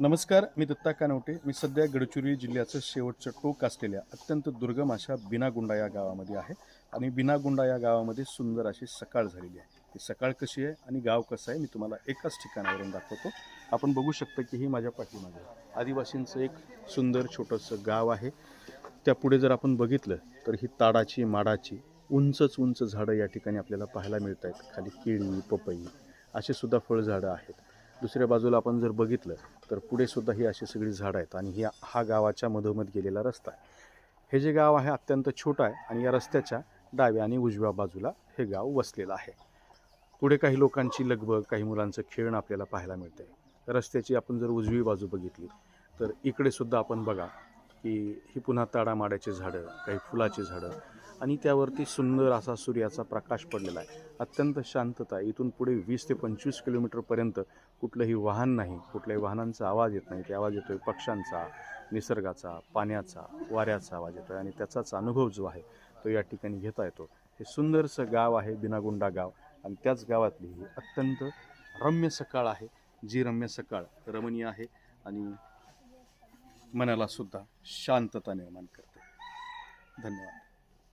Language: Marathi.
नमस्कार, मी दत्ता कानवटे. मी सध्या गडचिरोली जिल्ह्याचं शेवटचं टोक असलेल्या अत्यंत दुर्गम अशा बिनागुंडा या गावामध्ये आहे. आणि बिनागुंडा या गावामध्ये सुंदर अशी सकाळ झालेली आहे. ही सकाळ कशी आहे आणि गाव कसं आहे मी तुम्हाला एकाच ठिकाणावरून दाखवतो. आपण बघू शकता की ही माझ्या पाठीमागे आदिवासींचं एक सुंदर छोटंसं गाव आहे. त्यापुढे जर आपण बघितलं तर ही ताडाची माडाची उंच झाडं या ठिकाणी आपल्याला पाहायला मिळत आहेत. खाली केळी, पपई असे सुद्धा फळझाडं आहेत. दुसऱ्या बाजूला आपण जर बघितलं तर पुढे सुद्धा ही अशी सगळी झाडं आहेत आणि हा गावाच्या मधोमध गेलेला रस्ता आहे. हे जे गाव आहे अत्यंत छोटं आहे आणि या रस्त्याच्या डाव्या आणि उजव्या बाजूला हे गाव वसलेलं आहे. पुढे काही लोकांची लगबग, काही मुलांचं खेळणं आपल्याला पाहायला मिळतंय. रस्त्याची आपण जर उजवी बाजू बघितली तर इकडे सुद्धा आपण बघा की ही पुन्हा ताडामाड्याची झाडं, काही फुलाची झाडं आणि त्यावरती सुंदर असा सूर्याचा प्रकाश पडलेला आहे. अत्यंत शांतता. इथून पुढे 20 ते 25 किलोमीटरपर्यंत कुठलंही वाहन नाही, कुठल्याही वाहनांचा आवाज येत नाही. ते आवाज येतोय पक्ष्यांचा, निसर्गाचा, पाण्याचा, वाऱ्याचा आवाज येतोय आणि त्याचाच अनुभव जो आहे तो या ठिकाणी घेता येतो. हे सुंदरसं गाव आहे बिनागुंडा गाव आणि त्याच गावातली ही अत्यंत रम्य सकाळ आहे. जी रम्य सकाळ रमणीय आहे आणि मनाला सुद्धा शांतता निर्माण करते. धन्यवाद.